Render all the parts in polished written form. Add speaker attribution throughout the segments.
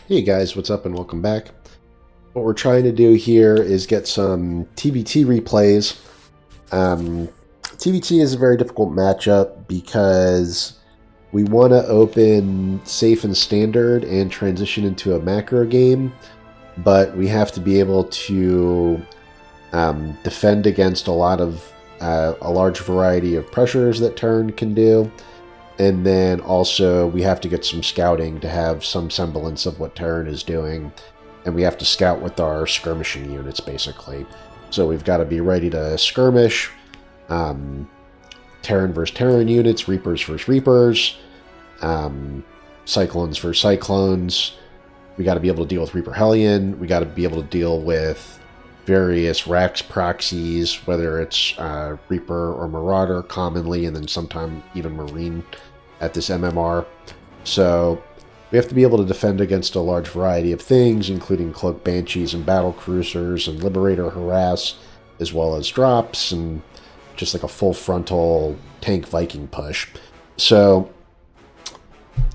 Speaker 1: Hey guys, what's up and welcome back. What we're trying to do here is get some TvT replays. TvT is a very difficult matchup because we want to open safe and standard and transition into a macro game, but we have to be able to defend against a large variety of pressures that turn can do. And then also we have to get some scouting to have some semblance of what Terran is doing. And we have to scout with our skirmishing units, basically. So we've got to be ready to skirmish. Terran versus Terran units, Reapers versus Reapers, Cyclones versus Cyclones. We got to be able to deal with Reaper Hellion. We got to be able to deal with various Rax proxies, whether it's Reaper or Marauder commonly, and then sometime even Marine at this MMR. So we have to be able to defend against a large variety of things, including Cloak Banshees and Battle Cruisers and Liberator Harass, as well as drops, and just like a full frontal tank Viking push. So,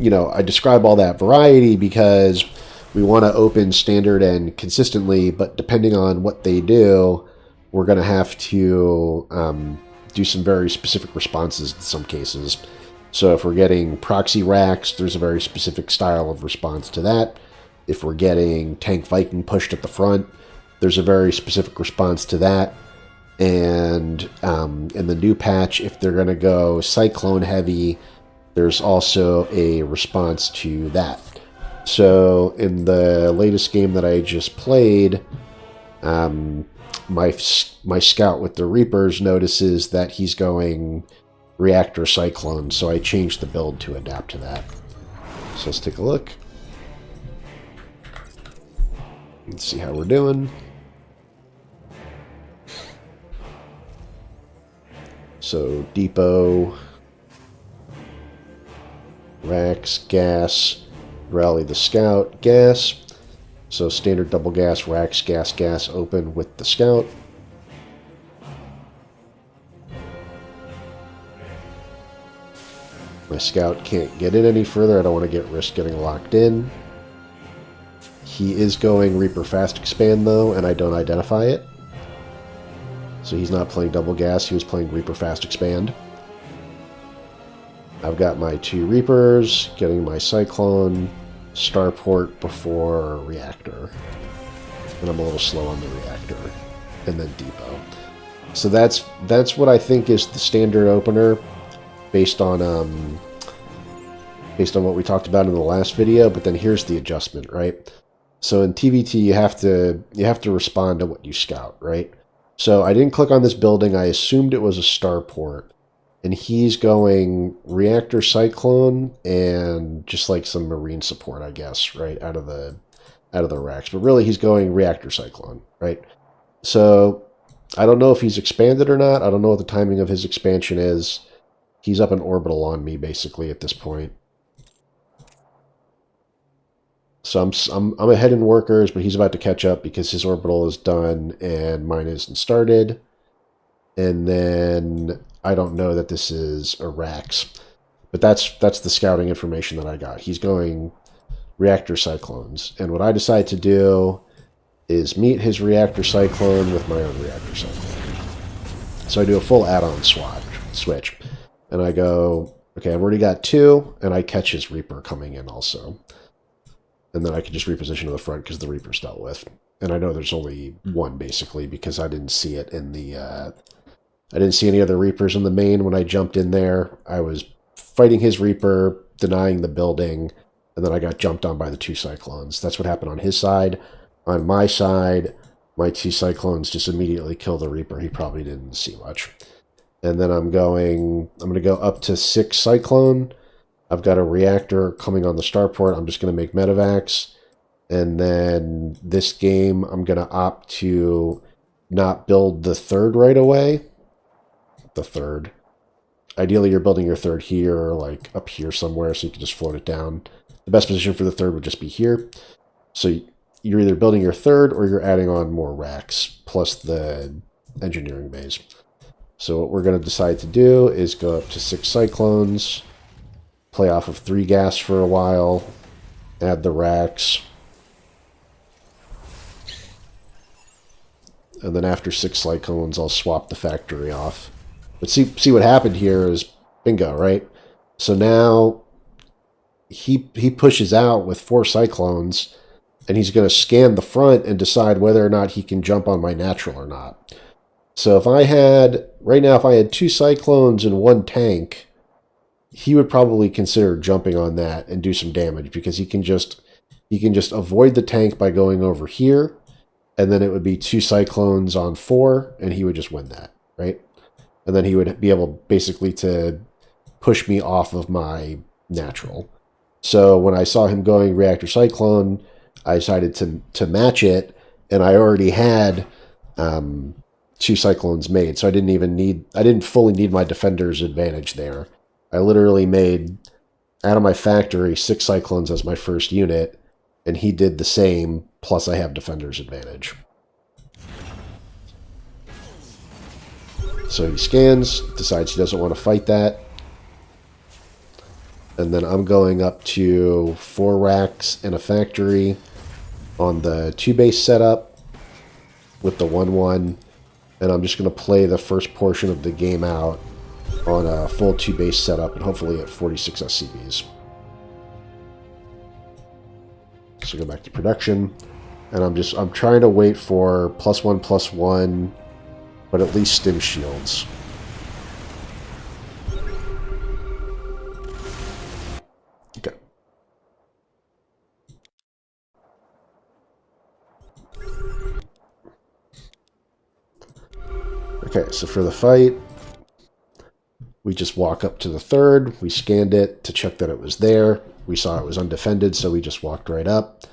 Speaker 1: I describe all that variety because we want to open standard and consistently, but depending on what they do, we're going to have to do some very specific responses in some cases. So if we're getting proxy racks, there's a very specific style of response to that. If we're getting tank Viking pushed at the front, there's a very specific response to that. And in the new patch, if they're going to go Cyclone heavy, there's also a response to that. So in the latest game that I just played, my scout with the Reapers notices that he's going Reactor Cyclone, so I changed the build to adapt to that. So let's take a look. Let's see how we're doing. So Depot, Rax, Gas, Rally the Scout, Gas. So standard double gas, Rax, Gas, Gas open with the Scout. My Scout can't get in any further. I don't want to risk getting locked in. He is going Reaper Fast Expand though, and I don't identify it. So he's not playing double gas, he was playing Reaper Fast Expand. I've got my two Reapers, getting my Cyclone, Starport before Reactor. And I'm a little slow on the Reactor. And then Depot. So that's what I think is the standard opener based on what we talked about in the last video, but then here's the adjustment, right? So in TvT you have to respond to what you scout, right? So I didn't click on this building, I assumed it was a Starport. And he's going Reactor Cyclone and just like some Marine support, I guess, right, out of the racks. But really, he's going Reactor Cyclone, right? So I don't know if he's expanded or not. I don't know what the timing of his expansion is. He's up in orbital on me, basically, at this point. So I'm ahead in workers, but he's about to catch up because his orbital is done and mine isn't started. And then I don't know that this is a Rax, but that's the scouting information that I got. He's going Reactor Cyclones, and what I decide to do is meet his Reactor Cyclone with my own Reactor Cyclone. So I do a full add-on switch, and I go, okay, I've already got two, and I catch his Reaper coming in also. And then I can just reposition to the front because the Reaper's dealt with. And I know there's only one, basically, because I didn't see it in the... I didn't see any other Reapers in the main when I jumped in there. I was fighting his Reaper, denying the building, and then I got jumped on by the two Cyclones. That's what happened on his side. On my side, my two Cyclones just immediately kill the Reaper. He probably didn't see much. And then I'm going to go up to 6 Cyclone. I've got a Reactor coming on the Starport. I'm just going to make Medivacs. And then this game, I'm going to opt to not build the third right away. The third. Ideally, you're building your third here or like up here somewhere so you can just float it down. The best position for the third would just be here. So you're either building your third or you're adding on more racks plus the engineering bays. So what we're going to decide to do is go up to 6 Cyclones, play off of 3 gas for a while, add the racks, and then after 6 cyclones, I'll swap the factory off. But see what happened here is bingo, right? So now he pushes out with 4 cyclones, and he's going to scan the front and decide whether or not he can jump on my natural or not. So if I had, right now, if I had 2 cyclones and 1 tank, he would probably consider jumping on that and do some damage, because he can just avoid the tank by going over here, and then it would be 2 cyclones on 4, and he would just win that, right? And then he would be able basically to push me off of my natural. So when I saw him going Reactor Cyclone, I decided to match it, and I already had 2 cyclones made, so I didn't fully need my defender's advantage there. I literally made, out of my factory, 6 cyclones as my first unit, and he did the same, plus I have defender's advantage. So he scans, decides he doesn't want to fight that. And then I'm going up to 4 racks in a factory on the 2 base setup with the 1-1. And I'm just going to play the first portion of the game out on a full 2 base setup and hopefully at 46 SCVs. So go back to production. And I'm trying to wait for +1/+1, but at least stim shields. Okay. Okay, so for the fight, we just walk up to the 3rd. We scanned it to check that it was there. We saw it was undefended, so we just walked right up.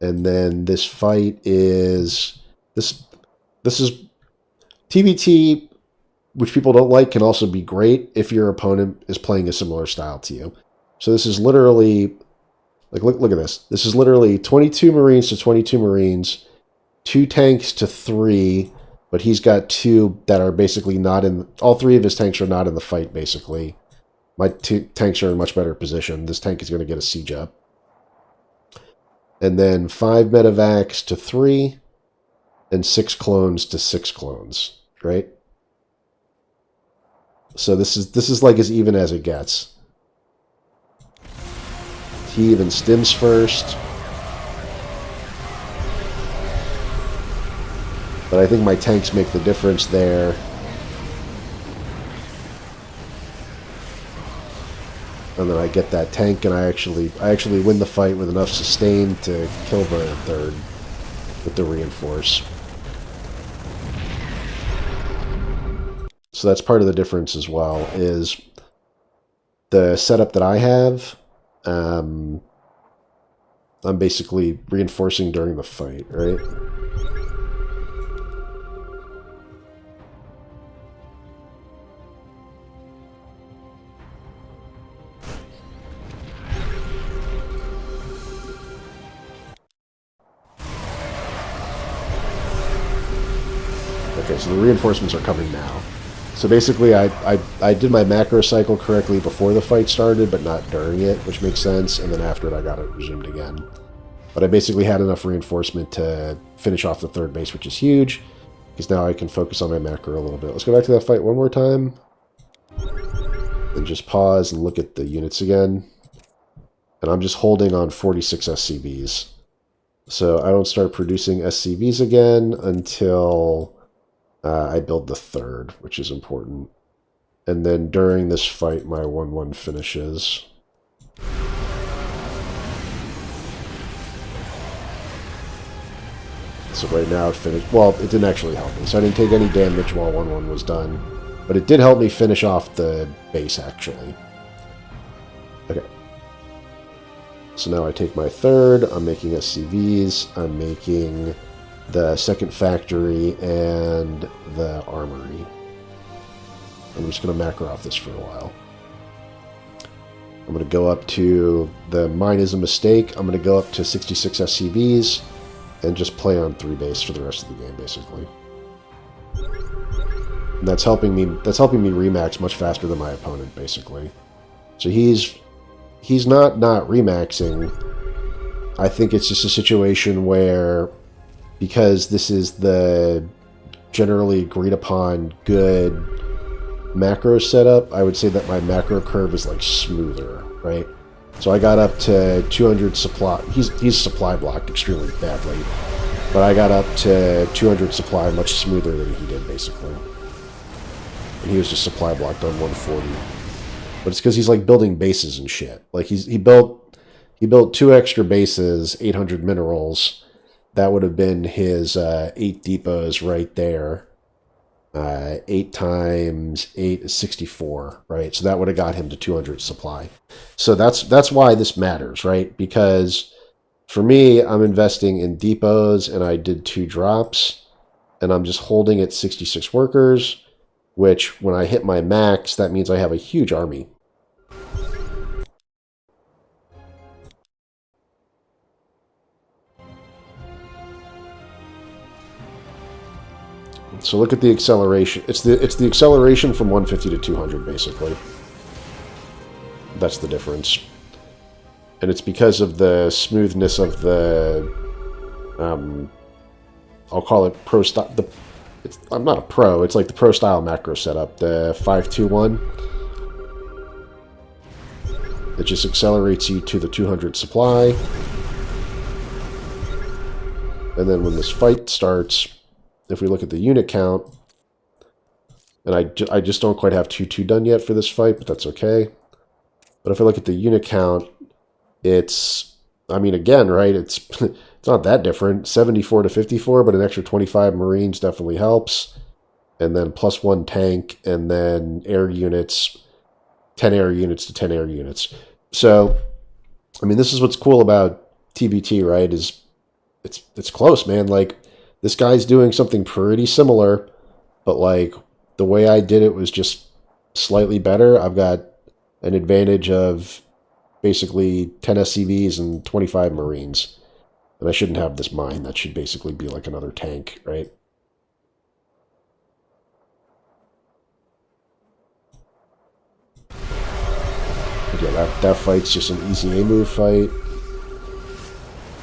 Speaker 1: And then this fight is... This is... TvT, which people don't like, can also be great if your opponent is playing a similar style to you. So this is literally... Like, look at this. This is literally 22 Marines to 22 Marines, 2 tanks to 3... But he's got 2 that are basically not in... All 3 of his tanks are not in the fight, basically. My tanks are in much better position. This tank is going to get a siege up. And then 5 medevacs to 3, and 6 clones to 6 clones, right? So this is like as even as it gets. He even stims first. But I think my tanks make the difference there. And then I get that tank, and I actually win the fight with enough sustain to kill the 3rd with the reinforce. So that's part of the difference as well, is the setup that I have, I'm basically reinforcing during the fight, right? Okay, so the reinforcements are coming now. So basically, I did my macro cycle correctly before the fight started, but not during it, which makes sense, and then after it I got it resumed again. But I basically had enough reinforcement to finish off the 3rd base, which is huge, because now I can focus on my macro a little bit. Let's go back to that fight one more time, and just pause and look at the units again. And I'm just holding on 46 SCVs. So I don't start producing SCVs again until... I build the 3rd, which is important. And then during this fight, my 1-1 finishes. So right now it finished... Well, it didn't actually help me. So I didn't take any damage while 1-1 was done. But it did help me finish off the base, actually. Okay. So now I take my 3rd. I'm making SCVs. I'm making... the 2nd factory, and the armory. I'm just going to macro off this for a while. I'm going to go up to the mine is a mistake. I'm going to go up to 66 SCVs and just play on 3 base for the rest of the game, basically. And that's helping me remax much faster than my opponent, basically. So he's not remaxing. I think it's just a situation where, because this is the generally agreed upon good macro setup, I would say that my macro curve is like smoother, right? So I got up to 200 supply. He's supply blocked extremely badly, but I got up to 200 supply much smoother than he did, basically. And he was just supply blocked on 140. But it's because he's like building bases and shit. Like he built 2 extra bases, 800 minerals. That would have been his 8 depots right there. 8 times 8 is 64, right? So that would have got him to 200 supply. So that's why this matters, right? Because for me, I'm investing in depots, and I did 2 drops, and I'm just holding at 66 workers, which when I hit my max, that means I have a huge army. So look at the acceleration. It's the acceleration from 150 to 200, basically. That's the difference. And it's because of the smoothness of the, I'll call it pro style. I'm not a pro. It's like the pro style macro setup, the 521. It just accelerates you to the 200 supply. And then when this fight starts, if we look at the unit count, and I just don't quite have 2-2 done yet for this fight, but that's okay. But if I look at the unit count, it's, I mean, again, right, it's it's not that different. 74 to 54, but an extra 25 Marines definitely helps. And then +1 tank, and then air units, 10 air units to 10 air units. So, I mean, this is what's cool about TvT, right, is it's close, man. Like, this guy's doing something pretty similar, but like the way I did it was just slightly better. I've got an advantage of basically 10 SCVs and 25 Marines. And I shouldn't have this mine. That should basically be like another tank, right? But yeah, that fight's just an easy A move fight.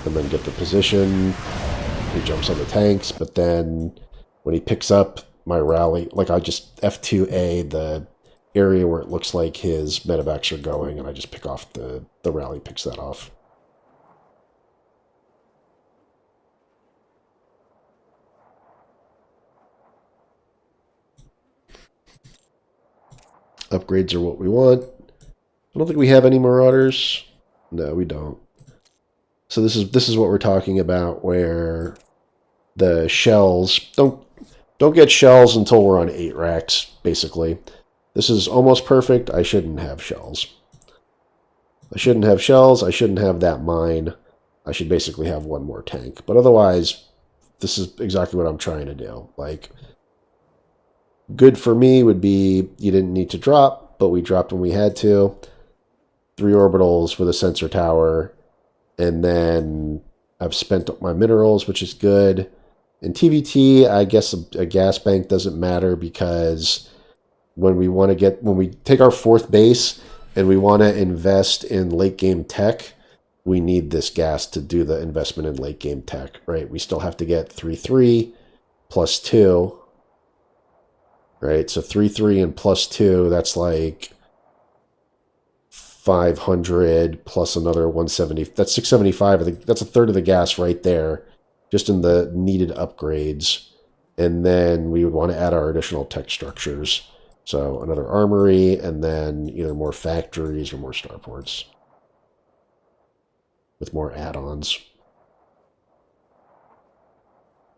Speaker 1: And then get the position. He jumps on the tanks, but then when he picks up my rally, like I just F2A the area where it looks like his medevacs are going, and I just pick off the rally picks that off. Upgrades are what we want. I don't think we have any Marauders. No, we don't. So this is what we're talking about, where the shells don't get shells until we're on 8 racks, basically. This is almost perfect. I shouldn't have shells. I shouldn't have shells. I shouldn't have that mine. I should basically have 1 more tank. But otherwise, this is exactly what I'm trying to do. Like, good for me would be you didn't need to drop, but we dropped when we had to. 3 orbitals with a sensor tower. And then I've spent up my minerals, which is good. In TvT, I guess a gas bank doesn't matter, because when we take our 4th base and we want to invest in late game tech, we need this gas to do the investment in late game tech, right? We still have to get 3-3 plus 2, right? So 3-3 and plus 2, that's like 500 plus another 170. That's 675. I think that's a third of the gas right there, just in the needed upgrades. And then we would want to add our additional tech structures. So another armory, and then either more factories or more starports with more add-ons.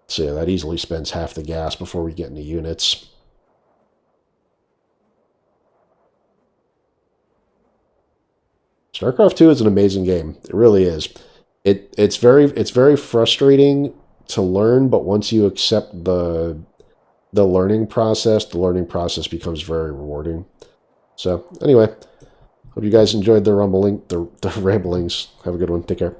Speaker 1: So yeah, that easily spends half the gas before we get into units. StarCraft 2 is an amazing game. It really is. It's very frustrating to learn, but once you accept the learning process becomes very rewarding. So anyway, hope you guys enjoyed the ramblings. Have a good one. Take care.